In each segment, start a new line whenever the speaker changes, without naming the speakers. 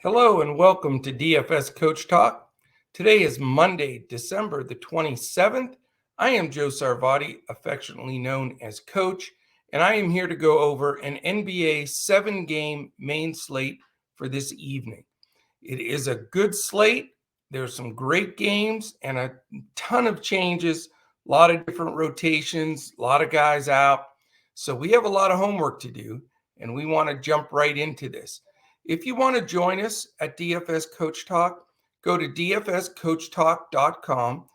Hello and welcome to DFS Coach Talk. Today is Monday, December the 27th. I am Joe Sarvati, affectionately known as Coach, and I am here to go over an NBA 7-game main slate for this evening. It is a good slate. There's some great games and a ton of changes, a lot of different rotations, a lot of guys out. So we have a lot of homework to do, and we want to jump right into this. If you want to join us at DFS Coach Talk, go to dfscoachtalk.com.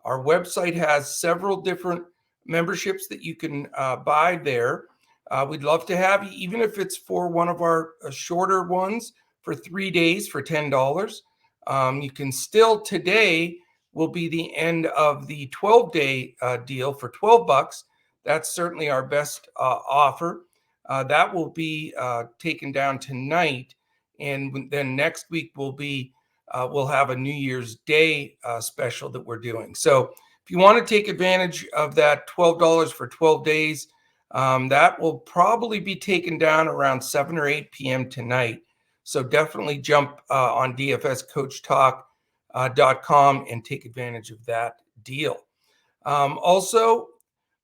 Our website has several different memberships that you can buy there. We'd love to have you, even if it's for one of our shorter ones for 3 days for $10. You can still, today will be the end of the 12-day deal for $12. That's certainly our best offer. That will be taken down tonight. And then next week we'll have a New Year's Day special that we're doing. So if you want to take advantage of that $12 for 12 days, that will probably be taken down around 7 or 8 p.m. tonight. So definitely jump on dfscoachtalk.com and take advantage of that deal. Also,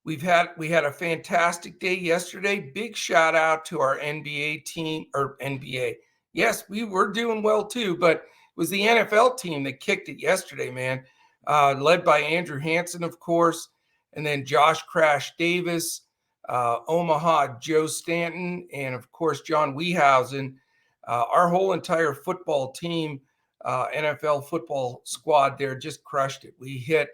we had a fantastic day yesterday. Big shout out to our NBA team, or NBA. Yes, we were doing well too, but it was the NFL team that kicked it yesterday, man. Led by Andrew Hansen, of course, and then Josh Crash Davis, Omaha Joe Stanton, and of course John Weehausen. Our whole entire football team, NFL football squad there, just crushed it. We hit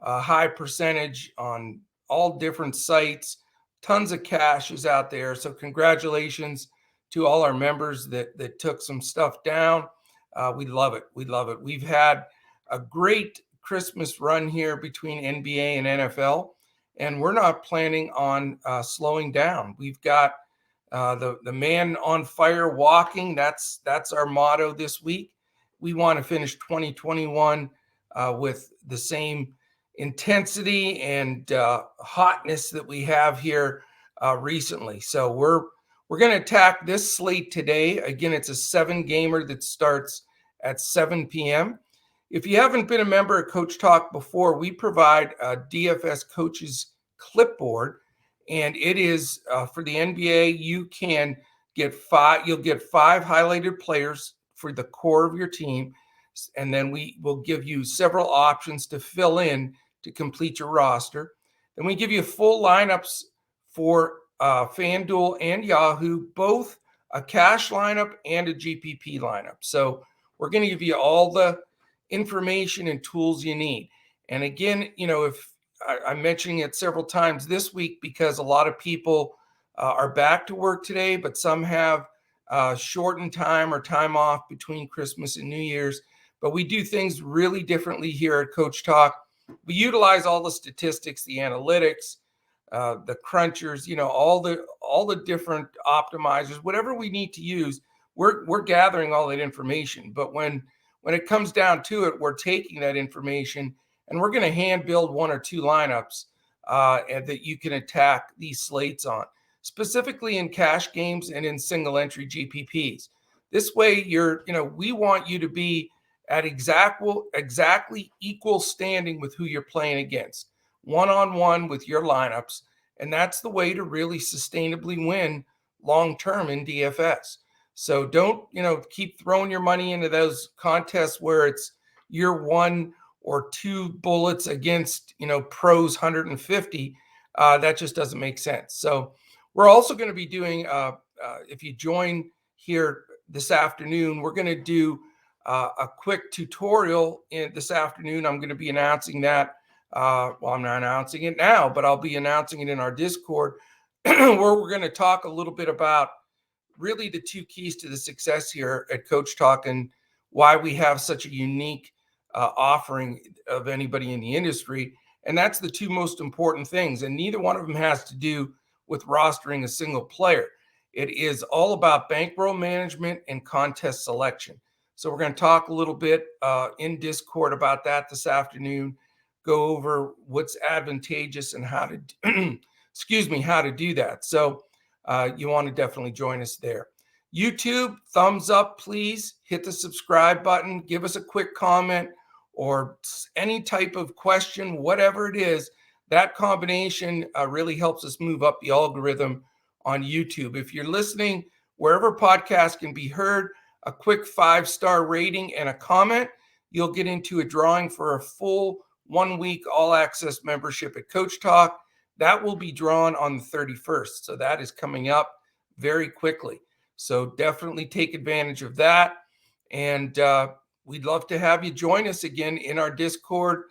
a high percentage on all different sites. Tons of cash is out there. So congratulations to all our members that took some stuff down. We love it. We love it. We've had a great Christmas run here between NBA and NFL, and we're not planning on slowing down. We've got the man on fire walking. That's our motto this week. We want to finish 2021 with the same intensity and hotness that we have here recently. So we're going to attack this slate today. Again, it's a 7-gamer that starts at 7 p.m. If you haven't been a member of Coach Talk before, we provide a DFS coach's clipboard, and it is for the NBA. You'll get 5 highlighted players for the core of your team, and then we will give you several options to fill in to complete your roster. Then we give you full lineups for FanDuel and Yahoo, both a cash lineup and a GPP lineup. So we're going to give you all the information and tools you need. And again, if I'm mentioning it several times this week because a lot of people are back to work today, but some have shortened time or time off between Christmas and New Year's. But we do things really differently here at Coach Talk. We utilize all the statistics, the analytics, the crunchers, all the different optimizers, whatever we need to use. We're gathering all that information. But when it comes down to it, we're taking that information and we're going to hand build 1 or 2 lineups and that you can attack these slates on, specifically in cash games and in single entry GPPs. This way, we want you to be at exactly equal standing with who you're playing against, one-on-one with your lineups. And that's the way to really sustainably win long-term in DFS. So don't, keep throwing your money into those contests where it's you're 1 or 2 bullets against, pros 150. That just doesn't make sense. So we're also going to be doing, if you join here this afternoon, we're going to do a quick tutorial this afternoon. I'm going to be announcing that. I'm not announcing it now, but I'll be announcing it in our Discord where we're going to talk a little bit about really the 2 keys to the success here at Coach Talk and why we have such a unique offering of anybody in the industry. And that's the 2 most important things. And neither one of them has to do with rostering a single player. It is all about bankroll management and contest selection. So we're going to talk a little bit in Discord about that this afternoon, go over what's advantageous and how to, how to do that. So you want to definitely join us there. YouTube, thumbs up, please. Hit the subscribe button. Give us a quick comment or any type of question, whatever it is. That combination really helps us move up the algorithm on YouTube. If you're listening wherever podcasts can be heard, a quick 5-star rating and a comment, you'll get into a drawing for a full 1-week all-access membership at Coach Talk. That will be drawn on the 31st. So that is coming up very quickly. So definitely take advantage of that. And we'd love to have you join us again in our Discord.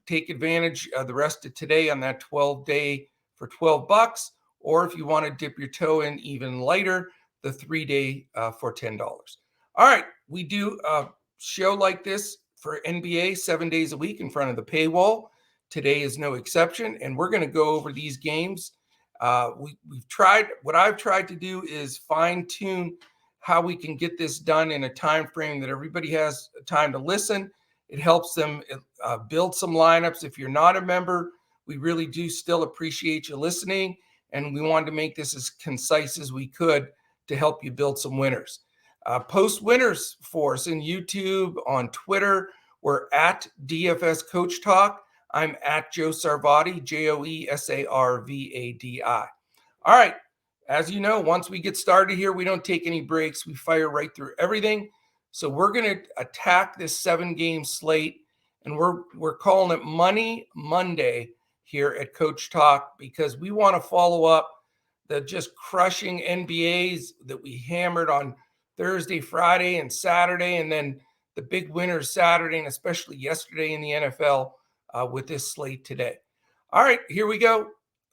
Take advantage of the rest of today on that 12-day for $12. Or if you want to dip your toe in even lighter, the 3-day for $10. All right, we do a show like this for NBA 7 days a week in front of the paywall. Today is no exception, and we're going to go over these games. We've tried, what I've tried to do is fine tune how we can get this done in a time frame that everybody has time to listen. It helps them build some lineups. If you're not a member, we really do still appreciate you listening, and we wanted to make this as concise as we could to help you build some winners. Post winners for us in YouTube, on Twitter. We're at DFS Coach Talk. I'm at Joe Sarvadi, JoeSarvadi. All right. As you know, once we get started here, we don't take any breaks. We fire right through everything. So we're going to attack this 7-game slate, and we're calling it Money Monday here at Coach Talk because we want to follow up the just crushing NBAs that we hammered on Thursday, Friday, and Saturday, and then the big winners Saturday, and especially yesterday in the NFL with this slate today. All right, here we go.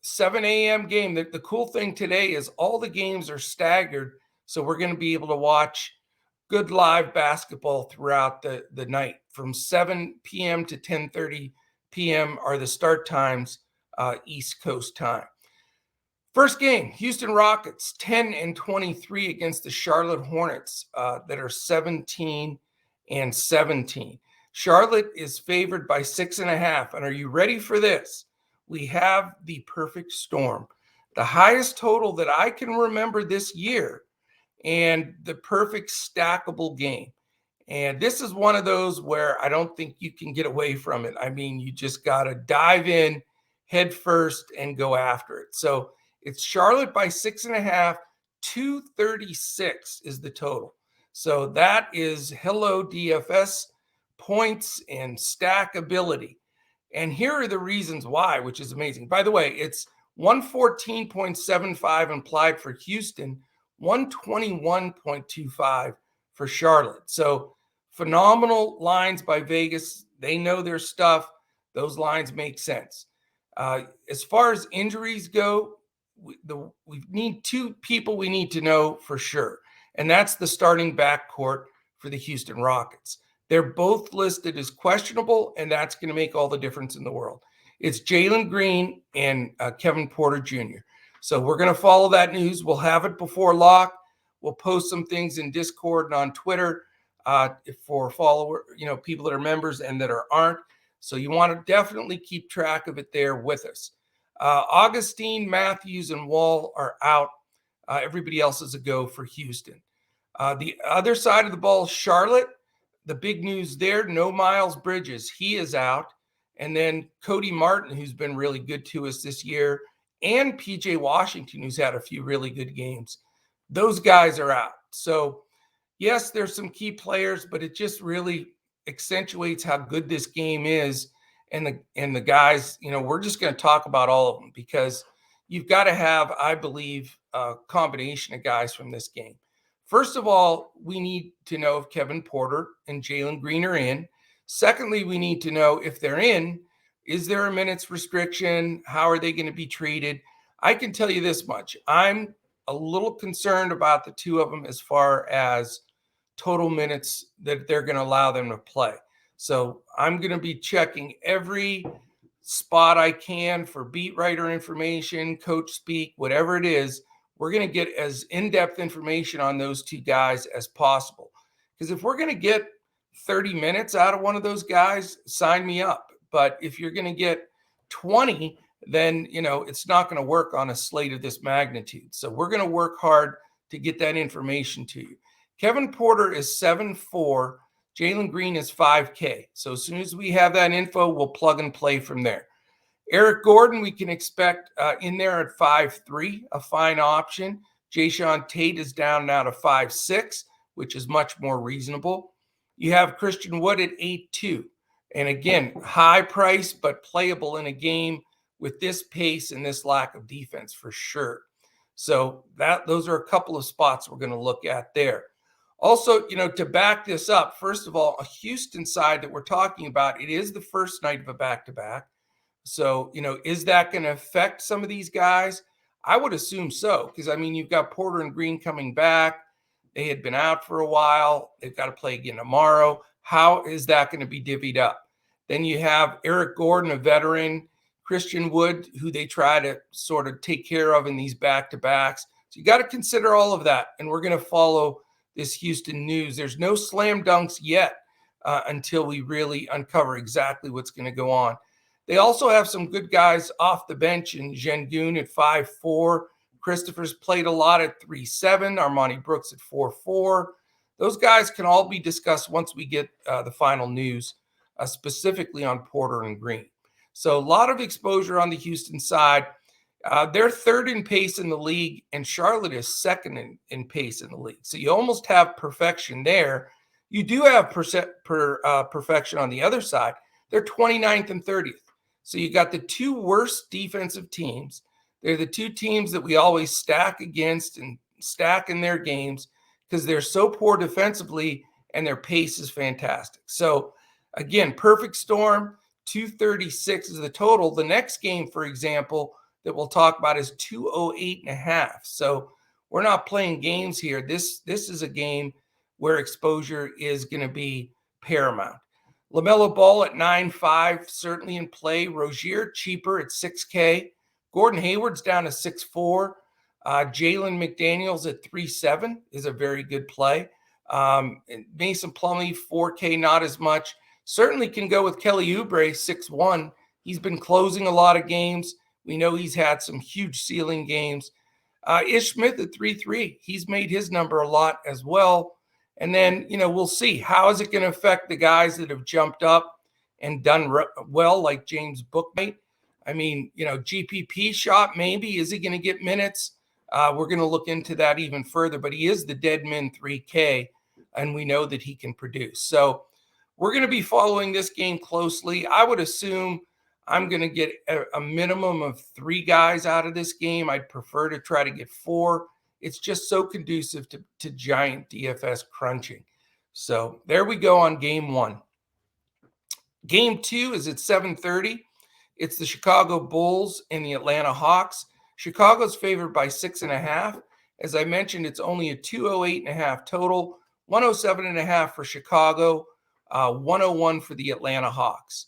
7 a.m. game. The cool thing today is all the games are staggered, so we're going to be able to watch good live basketball throughout the night. From 7 p.m. to 10:30 p.m. are the start times, East Coast time. First game, Houston Rockets 10-23 against the Charlotte Hornets that are 17-17. Charlotte is favored by 6.5. And are you ready for this? We have the perfect storm, the highest total that I can remember this year, and the perfect stackable game. And this is one of those where I don't think you can get away from it. I mean, you just got to dive in head first and go after it. So it's Charlotte by 6.5, 236 is the total. So that is hello DFS points and stackability. And here are the reasons why, which is amazing. By the way, it's 114.75 implied for Houston, 121.25 for Charlotte. So phenomenal lines by Vegas. They know their stuff. Those lines make sense. As far as injuries go, we need 2 people we need to know for sure. And that's the starting backcourt for the Houston Rockets. They're both listed as questionable, and that's going to make all the difference in the world. It's Jalen Green and Kevin Porter Jr. So we're going to follow that news. We'll have it before lock. We'll post some things in Discord and on Twitter for people that are members and that aren't. So you want to definitely keep track of it there with us. Augustine, Matthews, and Wall are out. Everybody else is a go for Houston. The other side of the ball, Charlotte. The big news there, no Miles Bridges. He is out. And then Cody Martin, who's been really good to us this year, and PJ Washington, who's had a few really good games. Those guys are out. So, yes, there's some key players, but it just really accentuates how good this game is. And the guys, we're just going to talk about all of them because you've got to have, I believe, a combination of guys from this game. First of all, we need to know if Kevin Porter and Jalen Green are in. Secondly, we need to know if they're in, is there a minutes restriction? How are they going to be treated? I can tell you this much. I'm a little concerned about the 2 of them as far as total minutes that they're going to allow them to play. So I'm going to be checking every spot I can for beat writer information, coach speak, whatever it is. We're going to get as in-depth information on those 2 guys as possible. Because if we're going to get 30 minutes out of one of those guys, sign me up. But if you're going to get 20, then, it's not going to work on a slate of this magnitude. So we're going to work hard to get that information to you. Kevin Porter is 7.4. Jalen Green is 5K. So as soon as we have that info, we'll plug and play from there. Eric Gordon, we can expect in there at 5.3, a fine option. Jayshawn Tate is down now to 5.6, which is much more reasonable. You have Christian Wood at 8.2. And again, high price, but playable in a game with this pace and this lack of defense for sure. So those are a couple of spots we're going to look at there. Also, to back this up, first of all, a Houston side that we're talking about, it is the first night of a back-to-back. So, is that going to affect some of these guys? I would assume so, because, you've got Porter and Green coming back. They had been out for a while. They've got to play again tomorrow. How is that going to be divvied up? Then you have Eric Gordon, a veteran, Christian Wood, who they try to sort of take care of in these back-to-backs. So you got to consider all of that, and we're going to follow this Houston news. There's no slam dunks yet until we really uncover exactly what's going to go on. They also have some good guys off the bench in Şengün at 5.4. Christopher's played a lot at 3.7. Armani Brooks at 4.4. Those guys can all be discussed once we get the final news, specifically on Porter and Green. So a lot of exposure on the Houston side. They're third in pace in the league, and Charlotte is second in pace in the league. So you almost have perfection there. You do have perfection on the other side. They're 29th and 30th. So you got the two worst defensive teams. They're the two teams that we always stack against and stack in their games because they're so poor defensively and their pace is fantastic. So again, perfect storm. 236 is the total. The next game, for example, that we'll talk about is 208.5. So we're not playing games here. This is a game where exposure is going to be paramount. LaMelo Ball at 9.5, certainly in play. Rozier, cheaper at 6K. Gordon Hayward's down to 6.4. Jalen McDaniels at 3.7 is a very good play. Mason Plumlee, 4K, not as much. Certainly can go with Kelly Oubre, 6.1. He's been closing a lot of games. We know he's had some huge ceiling games. Ish Smith at 3.3. He's made his number a lot as well. And then, we'll see. How is it going to affect the guys that have jumped up and done well, like James Bouknight? GPP shot, maybe. Is he going to get minutes? We're going to look into that even further. But he is the dead min 3K, and we know that he can produce. So we're going to be following this game closely. I would assume I'm going to get a minimum of 3 guys out of this game. I'd prefer to try to get 4. It's just so conducive to giant DFS crunching. So there we go on game 1. Game 2 is at 7:30. It's the Chicago Bulls and the Atlanta Hawks. Chicago's favored by 6.5. As I mentioned, it's only a 208.5 total, 107.5 for Chicago, 101 for the Atlanta Hawks.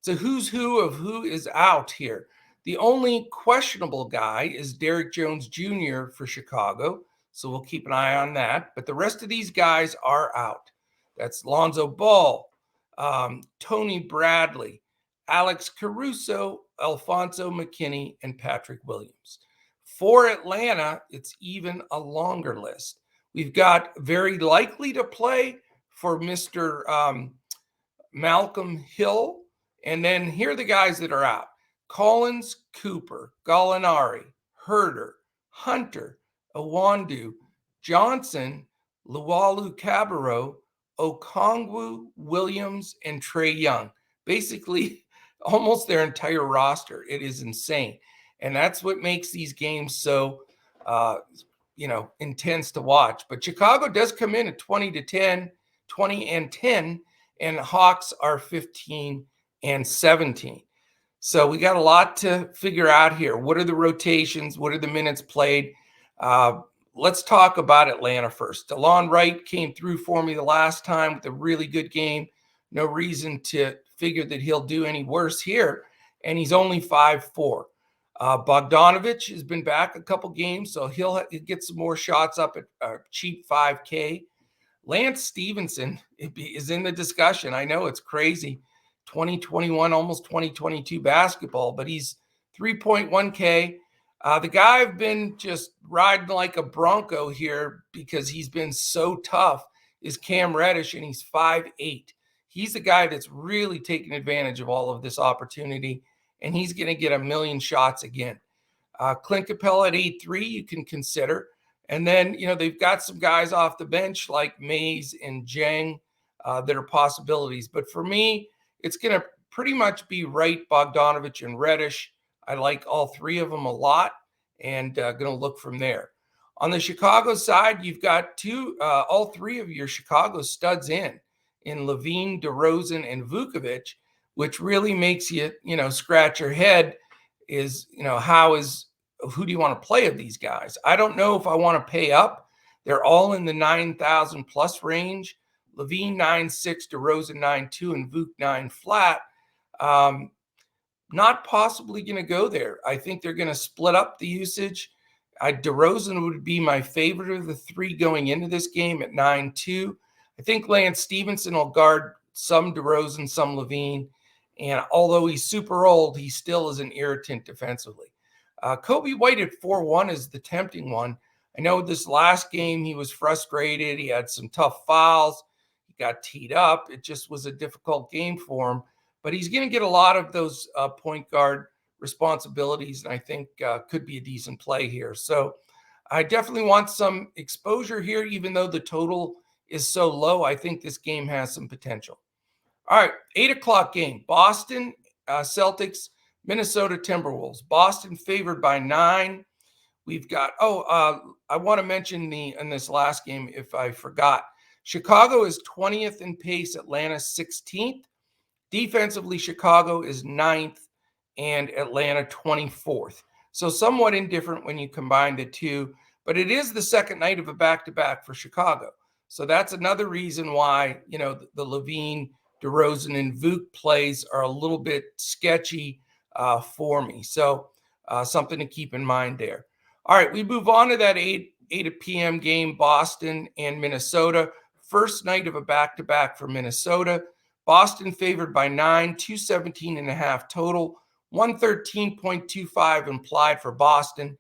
It's a who's who of who is out here. The only questionable guy is Derrick Jones Jr. for Chicago, so we'll keep an eye on that. But the rest of these guys are out. That's Lonzo Ball, Tony Bradley, Alex Caruso, Alfonso McKinney, and Patrick Williams. For Atlanta, it's even a longer list. We've got very likely to play for Mr. Malcolm Hill. And then here are the guys that are out. Collins, Cooper, Gallinari, Herder, Hunter, Iwundu, Johnson, Luwawu-Cabarrot, Okongwu, Williams, and Trae Young. Basically, almost their entire roster. It is insane. And that's what makes these games so, intense to watch. But Chicago does come in at 20-10, 20-10, and Hawks are 15-17. So we got a lot to figure out here. What are the rotations? What are the minutes played? Let's talk about Atlanta first. DeLon Wright came through for me the last time with a really good game. No reason to figure that he'll do any worse here. And he's only 5'4". Bogdanovich has been back a couple games, so he'll get some more shots up at cheap 5K. Lance Stevenson is in the discussion. I know it's crazy. 2021, almost 2022 basketball, but he's 3.1K. The guy I've been just riding like a bronco here because he's been so tough is Cam Reddish, and he's 5'8". He's the guy that's really taking advantage of all of this opportunity, and he's going to get a million shots again. Clint Capella at 8'3", you can consider. And then, they've got some guys off the bench like Mays and Jang that are possibilities. But for me, it's going to pretty much be Wright, Bogdanovich, and Reddish. I like all three of them a lot, and going to look from there. On the Chicago side, you've got all three of your Chicago studs in Levine, DeRozan, and Vucevic, which really makes you, scratch your head. Who do you want to play of these guys? I don't know if I want to pay up. They're all in the 9,000 plus range. Levine 9.6, DeRozan 9.2, and Vuk 9 flat. Not possibly going to go there. I think they're going to split up the usage. DeRozan would be my favorite of the three going into this game at 9.2. I think Lance Stevenson will guard some DeRozan, some Levine. And although he's super old, he still is an irritant defensively. Kobe White at 4-1 is the tempting one. I know this last game he was frustrated. He had some tough fouls. He got teed up. It just was a difficult game for him. But he's going to get a lot of those point guard responsibilities, and I think could be a decent play here. So I definitely want some exposure here, even though the total is so low. I think this game has some potential. All right, 8 o'clock game. Boston Celtics, Minnesota Timberwolves. Boston favored by 9. We've got, I want to mention in this last game, if I forgot, Chicago is 20th in pace, Atlanta 16th. Defensively, Chicago is 9th and Atlanta 24th. So somewhat indifferent when you combine the two, but it is the second night of a back-to-back for Chicago. So that's another reason why, the Levine, DeRozan, and Vuk plays are a little bit sketchy for me. So something to keep in mind there. All right, we move on to that 8 p.m. game, Boston and Minnesota. First night of a back-to-back for Minnesota. Boston favored by 9, 217.5 total, 113.25 implied for Boston,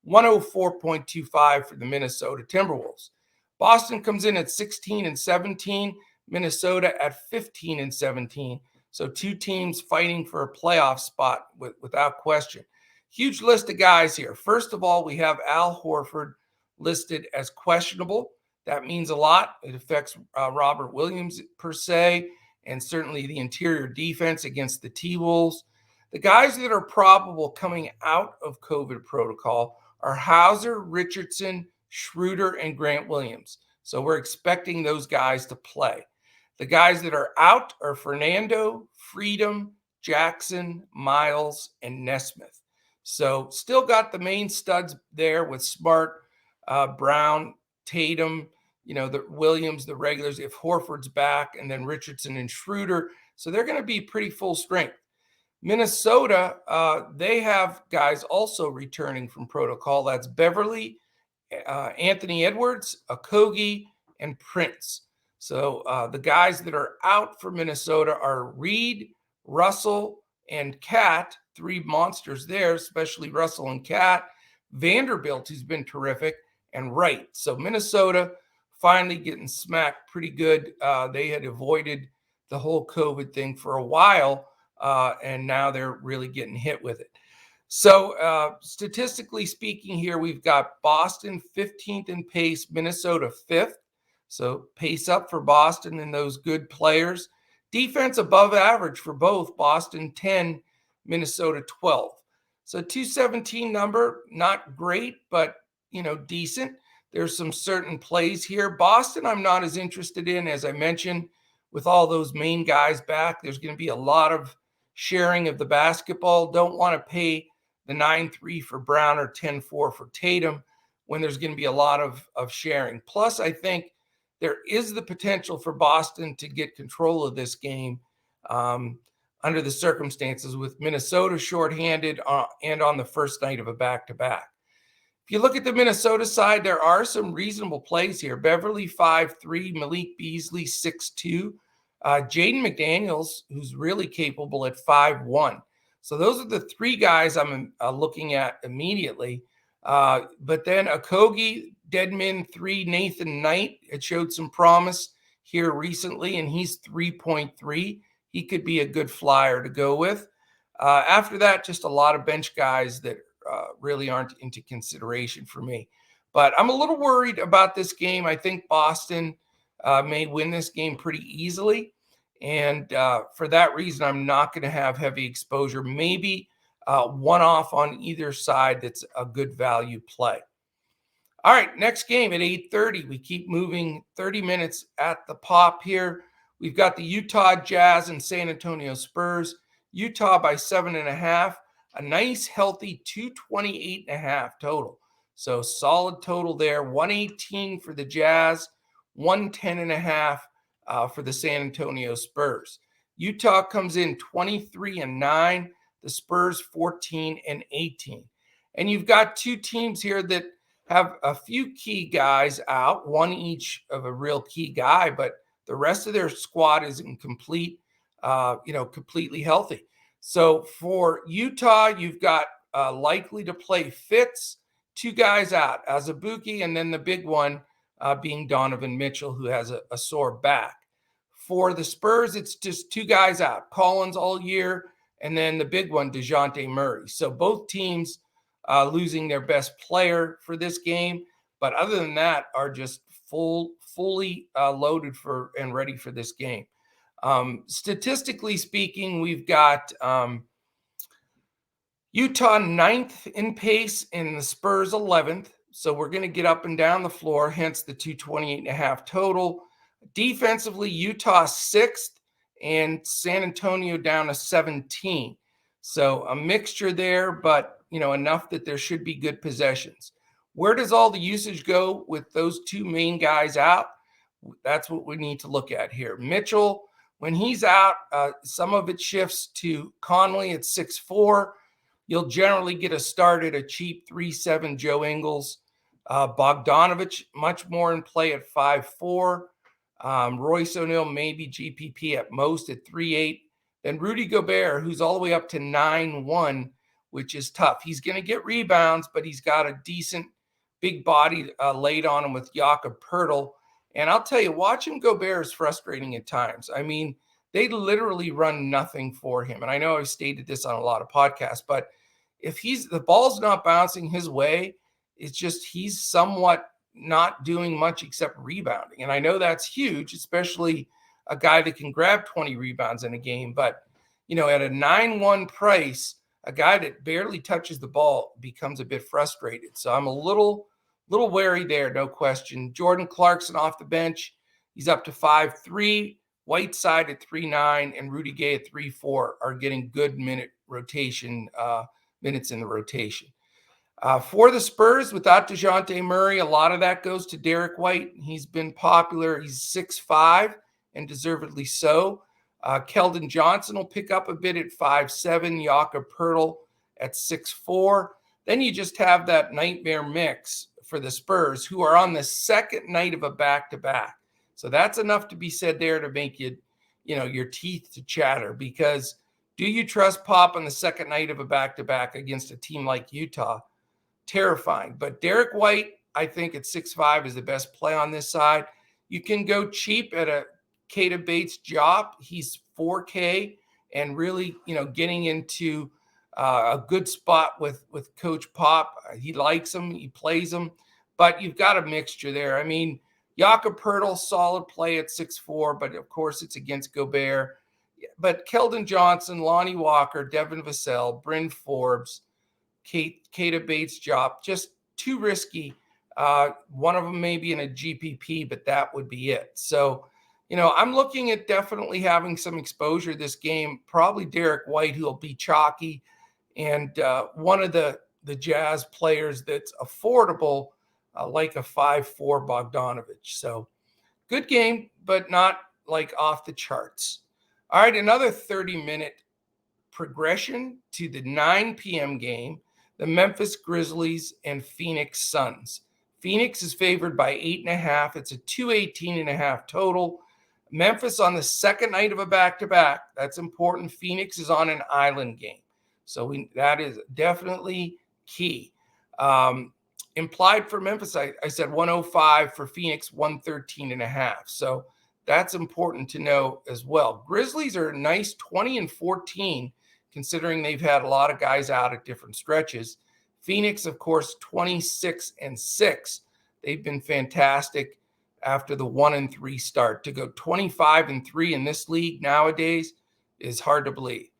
104.25 for the Minnesota Timberwolves. Boston comes in at 16-17, Minnesota at 15-17. So two teams fighting for a playoff spot without question. Huge list of guys here. First of all, we have Al Horford listed as questionable. That means a lot. It affects Robert Williams per se, and certainly the interior defense against the T-Wolves. The guys that are probable coming out of COVID protocol are Hauser, Richardson, Schroeder, and Grant Williams. So we're expecting those guys to play. The guys that are out are Fernando, Freedom, Jackson, Miles, and Nesmith. So still got the main studs there with Smart, Brown, Tatum, the Williams, the regulars, if Horford's back, and then Richardson and Schroeder. So they're going to be pretty full strength. Minnesota, they have guys also returning from protocol. That's Beverly, Anthony Edwards, Okogie, and Prince. So the guys that are out for Minnesota are Reed, Russell, and Cat, three monsters there, especially Russell and Cat. Vanderbilt, who's been terrific, and Wright. So Minnesota finally getting smacked pretty good. They had avoided the whole COVID thing for a while, and now they're really getting hit with it. So statistically speaking here, we've got Boston 15th in pace, Minnesota 5th. So pace up for Boston and those good players. Defense above average for both, Boston 10, Minnesota 12. So 217 number, not great, but decent. There's some certain plays here. Boston, I'm not as interested in, as I mentioned, with all those main guys back. There's going to be a lot of sharing of the basketball. Don't want to pay the 9-3 for Brown or 10-4 for Tatum when there's going to be a lot of sharing. Plus, I think there is the potential for Boston to get control of this game under the circumstances with Minnesota shorthanded and on the first night of a back-to-back. If you look at the Minnesota side, there are some reasonable plays here. Beverly 5'3", Malik Beasley 6'2", Jaden McDaniels, who's really capable at 5'1". So those are the three guys I'm looking at immediately. But then Okogie, Deadman 3, Nathan Knight, it showed some promise here recently, and he's 3.3. He could be a good flyer to go with. After that, just a lot of bench guys that really aren't into consideration for me. But I'm a little worried about this game. I think Boston may win this game pretty easily. And for that reason, I'm not going to have heavy exposure. Maybe one off on either side that's a good value play. All right, next game at 8:30. We keep moving 30 minutes at the pop here. We've got the Utah Jazz and San Antonio Spurs. Utah by 7.5. A nice, healthy 228.5 total. So solid total there. 118 for the Jazz, 110.5 for the San Antonio Spurs. Utah comes in 23-9. The Spurs 14-18. And you've got two teams here that have a few key guys out, one each of a real key guy, but the rest of their squad isn't complete, completely healthy. So for Utah, you've got likely to play Fitz, two guys out, Azubuike, and then the big one being Donovan Mitchell, who has a sore back. For the Spurs, it's just two guys out, Collins all year, and then the big one, DeJounte Murray. So both teams losing their best player for this game, but other than that, are just fully loaded for and ready for this game. Statistically speaking, we've got Utah 9th in pace and the Spurs 11th. So we're going to get up and down the floor, hence the 228.5 total. Defensively, Utah 6th and San Antonio down to 17. So a mixture there, but enough that there should be good possessions. Where does all the usage go with those two main guys out? That's what we need to look at here. Mitchell, when he's out, some of it shifts to Conley at 6'4". You'll generally get a start at a cheap 3.7 Joe Ingles. Bogdanovich, much more in play at 5'4". Royce O'Neal, maybe GPP at most at 3.8. Then Rudy Gobert, who's all the way up to 9.1, which is tough. He's going to get rebounds, but he's got a decent big body laid on him with Jakob Poeltl. And I'll tell you, watching Gobert is frustrating at times. I mean, they literally run nothing for him. And I know I've stated this on a lot of podcasts, but if the ball's not bouncing his way, it's just he's somewhat not doing much except rebounding. And I know that's huge, especially a guy that can grab 20 rebounds in a game. But, at a 9.1 price, a guy that barely touches the ball becomes a bit frustrated. So I'm a little wary there, no question. Jordan Clarkson off the bench. He's up to 5.3. Whiteside at 3.9 and Rudy Gay at 3.4 are getting good minutes in the rotation. For the Spurs, without DeJounte Murray, a lot of that goes to Derek White. He's been popular. He's 6'5", and deservedly so. Keldon Johnson will pick up a bit at 5'7", Jakob Poeltl at 6'4". Then you just have that nightmare mix for the Spurs, who are on the second night of a back-to-back. So that's enough to be said there to make your teeth to chatter, because do you trust Pop on the second night of a back-to-back against a team like Utah? Terrifying. But Derek White, I think at 6'5", is the best play on this side. You can go cheap at a Keita Bates-Diop. He's 4K and really, getting into a good spot with Coach Pop. He likes him. He plays him. But you've got a mixture there. I mean, Jakob Poeltl, solid play at 6'4", but of course it's against Gobert. But Keldon Johnson, Lonnie Walker, Devin Vassell, Bryn Forbes, Keita Bates-Diop, just too risky. One of them may be in a GPP, but that would be it. So, I'm looking at definitely having some exposure this game. Probably Derek White, who will be chalky, and one of the Jazz players that's affordable, like a 5'4" Bogdanovich. So good game, but not like off the charts. All right, another 30-minute progression to the 9 p.m. game, the Memphis Grizzlies and Phoenix Suns. Phoenix is favored by 8.5. It's a 218.5 total. Memphis on the second night of a back-to-back. That's important. Phoenix is on an island game. So that is definitely key. Implied for Memphis, I said 105, for Phoenix 113.5. So that's important to know as well. Grizzlies are a nice 20-14, considering they've had a lot of guys out at different stretches. Phoenix, of course, 26-6. They've been fantastic after the 1-3 start. To go 25-3 in this league nowadays is hard to believe.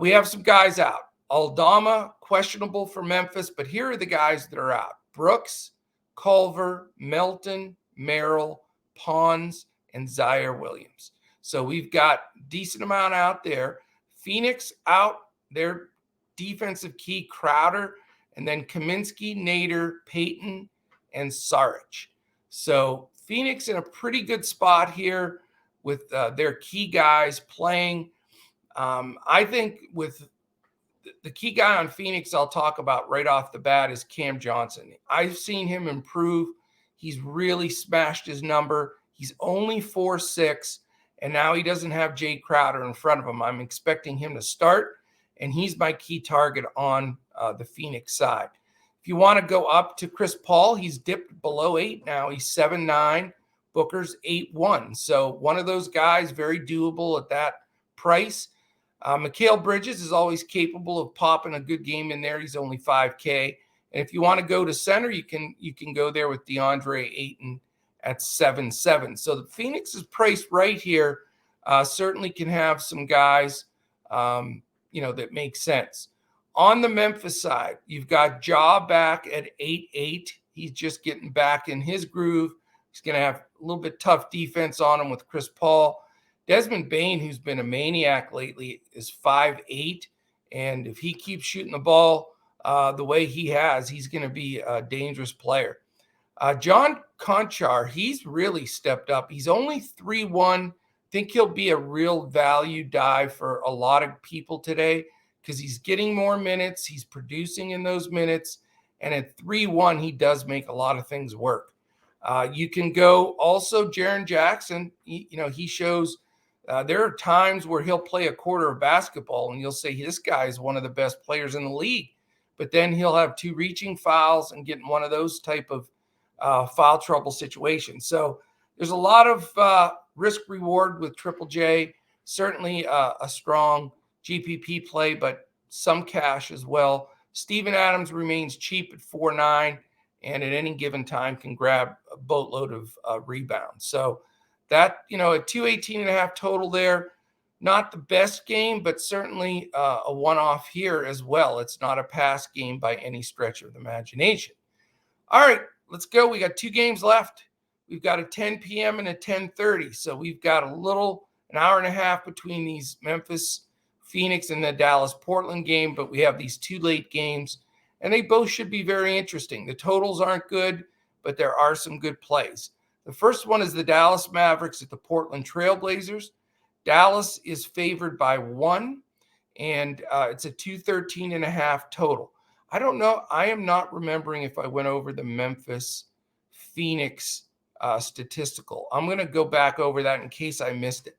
We have some guys out. Aldama, questionable for Memphis, but here are the guys that are out. Brooks, Culver, Melton, Merrill, Pons, and Zaire Williams. So we've got decent amount out there. Phoenix out, their defensive key, Crowder, and then Kaminsky, Nader, Payton, and Saric. So Phoenix in a pretty good spot here with their key guys playing. I think with the key guy on Phoenix I'll talk about right off the bat is Cam Johnson. I've seen him improve. He's really smashed his number. He's only 4'6", and now he doesn't have Jay Crowder in front of him. I'm expecting him to start, and he's my key target on the Phoenix side. If you want to go up to Chris Paul, he's dipped below 8 now. He's 7'9". Booker's 8'1". So one of those guys, very doable at that price. Mikal Bridges is always capable of popping a good game in there. He's only 5K. And if you want to go to center, you can go there with DeAndre Ayton at 7'7". So the Phoenix is priced right here. Certainly can have some guys, that make sense. On the Memphis side, you've got Ja back at 8'8". He's just getting back in his groove. He's going to have a little bit tough defense on him with Chris Paul. Desmond Bane, who's been a maniac lately, is 5'8", and if he keeps shooting the ball the way he has, he's going to be a dangerous player. John Conchar, he's really stepped up. He's only 3'1". I think he'll be a real value dive for a lot of people today because he's getting more minutes. He's producing in those minutes, and at 3'1", he does make a lot of things work. You can go also Jaren Jackson. He shows there are times where he'll play a quarter of basketball and you'll say this guy is one of the best players in the league, but then he'll have 2 reaching fouls and get in one of those type of foul trouble situations. So there's a lot of risk reward with Triple J. Certainly a strong GPP play, but some cash as well. Steven Adams remains cheap at 4.9, and at any given time can grab a boatload of rebounds. So that, at 218.5 total there, not the best game, but certainly a one-off here as well. It's not a pass game by any stretch of the imagination. All right, let's go. We got 2 games left. We've got a 10 p.m. and a 10:30. So we've got an hour and a half between these Memphis, Phoenix, and the Dallas, Portland game, but we have these 2 late games, and they both should be very interesting. The totals aren't good, but there are some good plays. The first one is the Dallas Mavericks at the Portland Trailblazers. Dallas is favored by 1, and it's a 213.5 total. I don't know. I am not remembering if I went over the Memphis Phoenix statistical. I'm going to go back over that in case I missed it.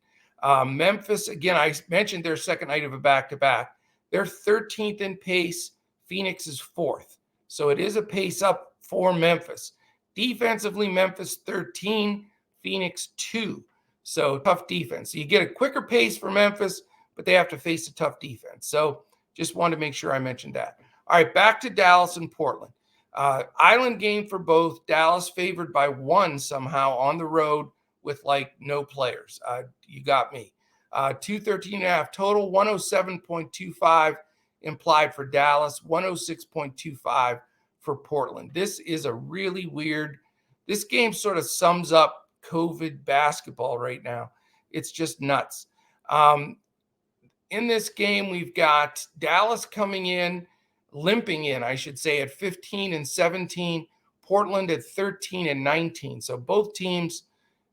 Memphis, again, I mentioned their second night of a back-to-back. They're 13th in pace. Phoenix is 4th. So it is a pace up for Memphis. Defensively, Memphis 13, Phoenix 2. So tough defense. So you get a quicker pace for Memphis, but they have to face a tough defense. So just wanted to make sure I mentioned that. All right, back to Dallas and Portland. Island game for both. Dallas favored by 1 somehow on the road with no players. You got me. 213.5 total, 107.25 implied for Dallas, 106.25 for Portland. This is a really weird. This game sort of sums up COVID basketball right now. It's just nuts. In this game, we've got Dallas coming in, limping in, I should say, at 15-17, Portland at 13-19. So both teams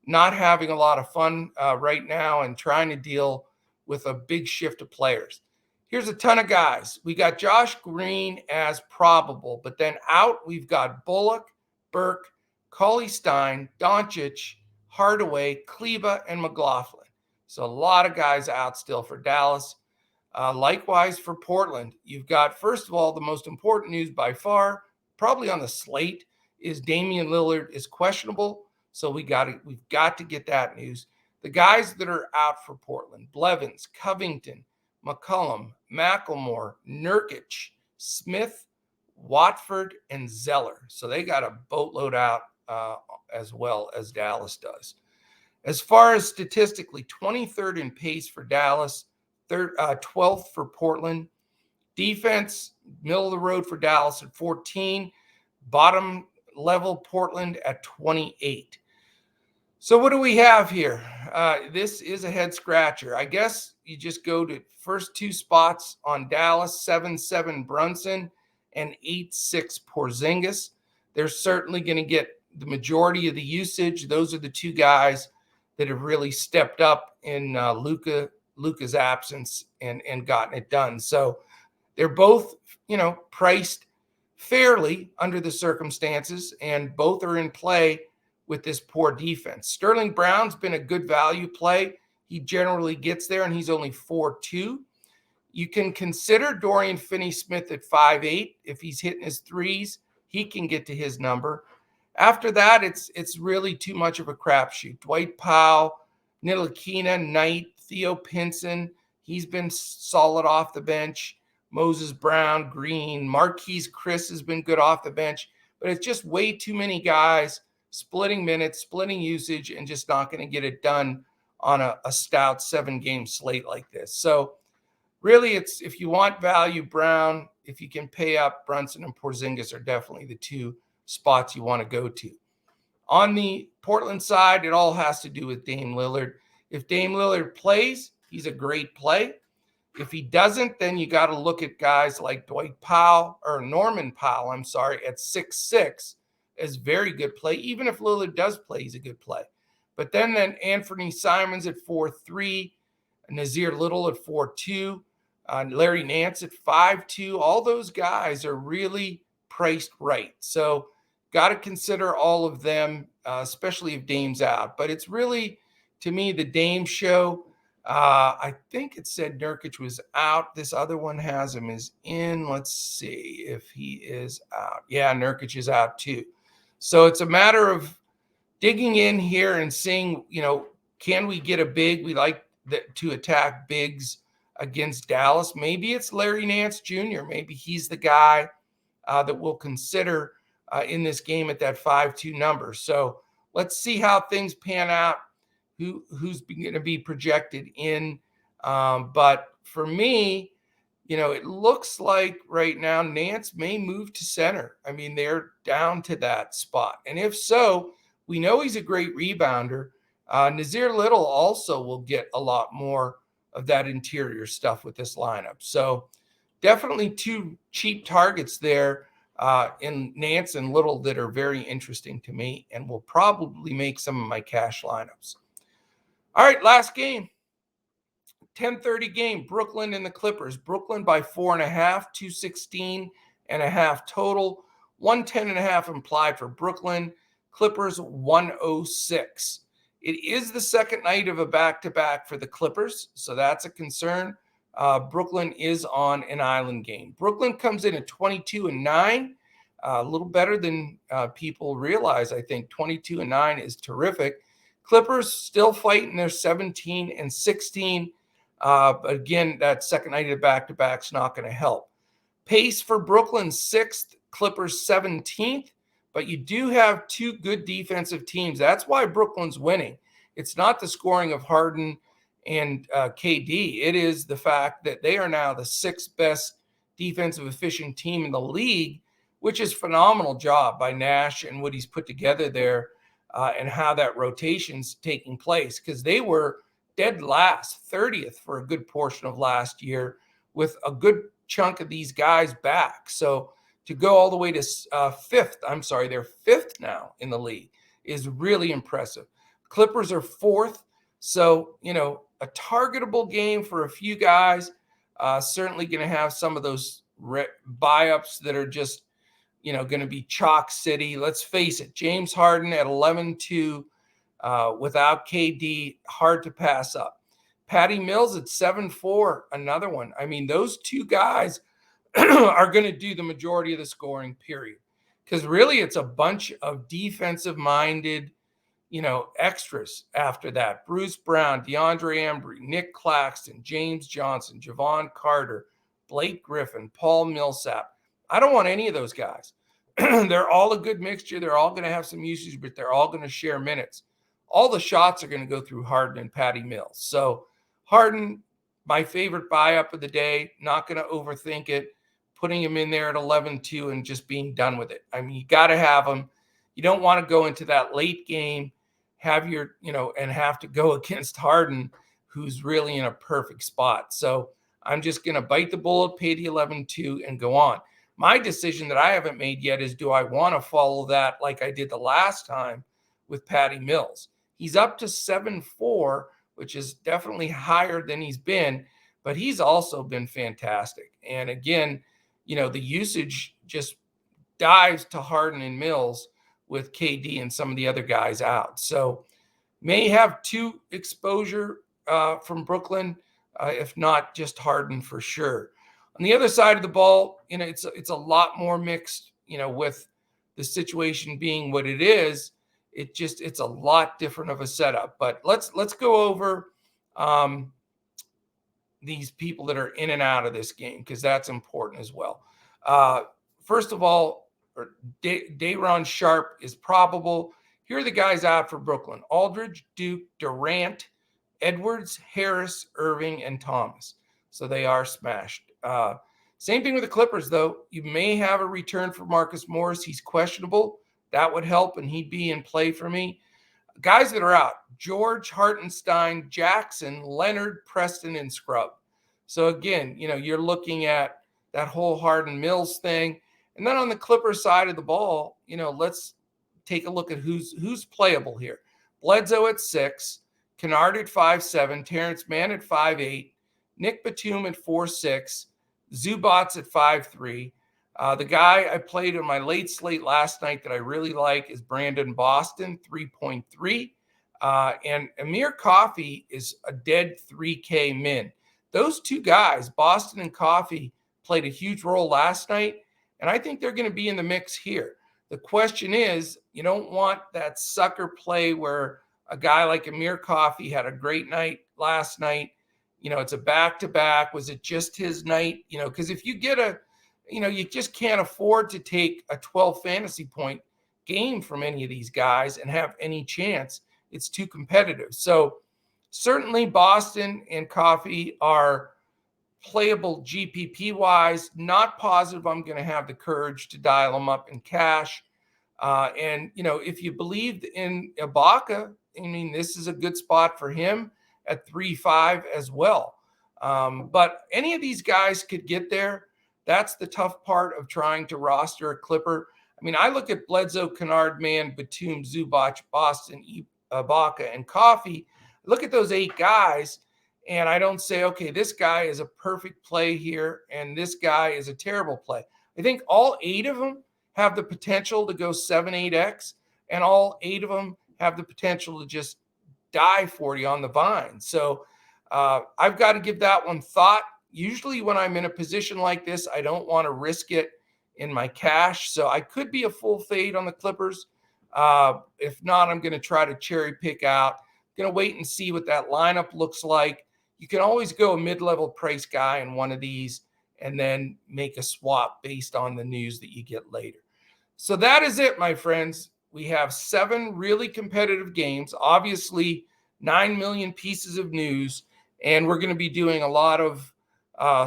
not having a lot of fun right now and trying to deal with a big shift of players. Here's a ton of guys. We got Josh Green as probable, but then out we've got Bullock, Burke, Cauley-Stein, Doncic, Hardaway, Kleba, and McLaughlin. So a lot of guys out still for Dallas. Likewise for Portland, you've got, first of all, the most important news by far, probably on the slate, is Damian Lillard is questionable. So we've got to get that news. The guys that are out for Portland: Blevins, Covington, McCollum, McLemore, Nurkic, Smith, Watford, and Zeller. So they got a boatload out as well as Dallas does. As far as statistically, 23rd in pace for Dallas, 12th for Portland. Defense, middle of the road for Dallas at 14. Bottom level Portland at 28. So what do we have here? This is a head scratcher. I guess you just go to first two spots on Dallas, 7-7 Brunson and 8-6 Porzingis. They're certainly going to get the majority of the usage. Those are the two guys that have really stepped up in Luka's absence and gotten it done. So they're both, priced fairly under the circumstances, and both are in play with this poor defense. Sterling Brown's been a good value play. He generally gets there, and he's only 4.2. You can consider Dorian Finney-Smith at 5.8. If he's hitting his threes, he can get to his number. After that, it's really too much of a crapshoot. Dwight Powell, Ntilikina, Knight, Theo Pinson, he's been solid off the bench. Moses Brown, Green, Marquise Chris has been good off the bench. But it's just way too many guys splitting minutes, splitting usage, and just not going to get it done on a stout 7-game slate like this. So really, it's, if you want value, Brown, if you can pay up, Brunson and Porzingis are definitely the two spots you want to go to. On the Portland side, it all has to do with Dame Lillard. If Dame Lillard plays, he's a great play. If he doesn't, then you got to look at guys like Norman Powell, at 6'6", as very good play. Even if Lillard does play, he's a good play. But then Anthony Simons at 4.3, Nazir Little at 4.2, Larry Nance at 5.2. All those guys are really priced right. So got to consider all of them, especially if Dame's out. But it's really, to me, the Dame show. I think it said Nurkic was out. This other one has him is in. Let's see if he is out. Yeah, Nurkic is out too. So it's a matter of digging in here and seeing, can we get a big? We like to attack bigs against Dallas. Maybe it's Larry Nance Jr. Maybe he's the guy that we'll consider in this game at that 5.2 number. So let's see how things pan out. Who's going to be projected in. But for me, it looks like right now Nance may move to center. I mean, they're down to that spot. And if so, we know he's a great rebounder. Nazir Little also will get a lot more of that interior stuff with this lineup. So definitely two cheap targets there in Nance and Little that are very interesting to me and will probably make some of my cash lineups. All right, last game, 10:30 game, Brooklyn and the Clippers. Brooklyn by 4.5, 216.5 total, 110.5 implied for Brooklyn. Clippers 106. It is the second night of a back-to-back for the Clippers, so that's a concern. Brooklyn is on an island game. Brooklyn comes in at 22-9, a little better than people realize. I think 22-9 is terrific. Clippers still fighting. They're 17-16. But again, that second night of the back-to-back is not going to help. Pace for Brooklyn 6th, Clippers 17th. But you do have two good defensive teams. That's why Brooklyn's winning. It's not the scoring of Harden and KD. It is the fact that they are now the 6th best defensive efficient team in the league, which is a phenomenal job by Nash and what he's put together there. And how that rotation's taking place, because they were dead last, 30th for a good portion of last year, with a good chunk of these guys back. So to go all the way to 5th, they're 5th now in the league, is really impressive. Clippers are 4th. So, a targetable game for a few guys. Certainly going to have some of those buy-ups that are just, going to be chalk city. Let's face it, James Harden at 11-2 without KD, hard to pass up. Patty Mills at 7-4, another one. I mean, those two guys are going to do the majority of the scoring, period. Because really, it's a bunch of defensive-minded, extras after that. Bruce Brown, DeAndre Embry, Nick Claxton, James Johnson, Javon Carter, Blake Griffin, Paul Millsap. I don't want any of those guys. They're all a good mixture. They're all going to have some usage, but they're all going to share minutes. All the shots are going to go through Harden and Patty Mills. So Harden, my favorite buy up of the day, not going to overthink it, putting him in there at 11-2 and just being done with it. I mean, you got to have him. You don't want to go into that late game, have and have to go against Harden, who's really in a perfect spot. So I'm just going to bite the bullet, pay the 11-2 and go on. My decision that I haven't made yet is, do I want to follow that like I did the last time with Patty Mills? He's up to 7-4, which is definitely higher than he's been, but he's also been fantastic. And again, the usage just dives to Harden and Mills with KD and some of the other guys out. So may have two exposure from Brooklyn, if not just Harden for sure. On the other side of the ball, it's a lot more mixed, with the situation being what it is. It's a lot different of a setup. But let's go over these people that are in and out of this game, because that's important as well. First of all, Day'Ron Sharpe is probable. Here are the guys out for Brooklyn: Aldridge, Duke, Durant, Edwards, Harris, Irving, and Thomas. So they are smashed. Same thing with the Clippers, though. You may have a return for Marcus Morris. He's questionable. That would help, and he'd be in play for me. Guys that are out: George, Hartenstein, Jackson, Leonard, Preston, and Scrub. So again, you're looking at that whole Harden Mills thing. And then on the Clippers side of the ball, let's take a look at who's playable here. Bledsoe at 6, Kennard at 5'7", Terrence Mann at 5'8", Nick Batum at 4'6", Zubats at 5'3". The guy I played on my late slate last night that I really like is Brandon Boston, 3.3. And Amir Coffey is a dead 3K min. Those two guys, Boston and Coffey, played a huge role last night, and I think they're going to be in the mix here. The question is, you don't want that sucker play where a guy like Amir Coffey had a great night last night. It's a back-to-back. Was it just his night? Because if you get you just can't afford to take a 12 fantasy point game from any of these guys and have any chance. It's too competitive. So certainly Boston and Coffey are playable GPP wise. Not positive I'm going to have the courage to dial them up in cash. And if you believed in Ibaka, this is a good spot for him at 3.5 as well. But any of these guys could get there. That's the tough part of trying to roster a Clipper. I look at Bledsoe, Kennard, Mann, Batum, Zubac, Boston, Ibaka, and Coffey. Look at those 8 guys, and I don't say, okay, this guy is a perfect play here, and this guy is a terrible play. I think all 8 of them have the potential to go 7-8x, and all 8 of them have the potential to just die for you on the vine. So I've got to give that one thought. Usually when I'm in a position like this, I don't want to risk it in my cash. So I could be a full fade on the Clippers. If not, I'm going to try to cherry pick out. Going to wait and see what that lineup looks like. You can always go a mid-level price guy in one of these and then make a swap based on the news that you get later. So that is it, my friends. We have 7 really competitive games, obviously 9 million pieces of news, and we're going to be doing a lot of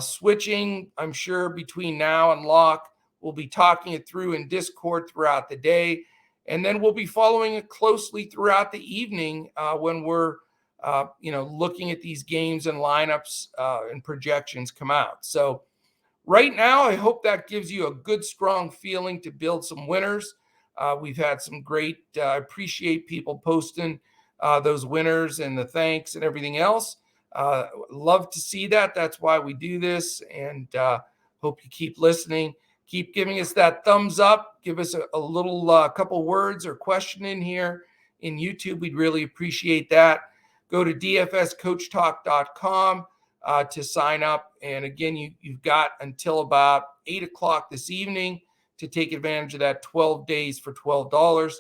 switching, I'm sure, between now and lock. We'll be talking it through in Discord throughout the day, and then we'll be following it closely throughout the evening when we're looking at these games and lineups and projections come out. So right now, I hope that gives you a good, strong feeling to build some winners. We've had some great, I appreciate people posting those winners and the thanks and everything else. Love to see that. That's why we do this, and hope you keep listening. Keep giving us that thumbs up. Give us a little couple words or question in here in YouTube. We'd really appreciate that. go to dfscoachtalk.com to sign up. And again, you've got until about 8 o'clock this evening to take advantage of that 12 days for $12.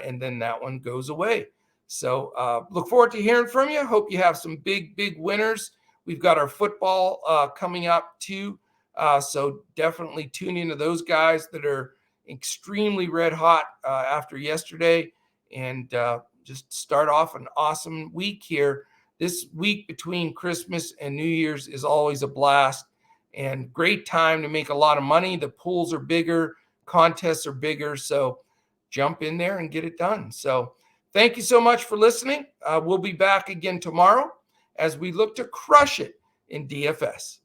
And then that one goes away. So look forward to hearing from you. Hope you have some big winners. We've got our football coming up too. So definitely tune into those guys that are extremely red hot after yesterday, and just start off an awesome week here. This week between Christmas and New Year's is always a blast and great time to make a lot of money. The pools are bigger, contests are bigger, so jump in there and get it done. So thank you so much for listening. We'll be back again tomorrow as we look to crush it in DFS.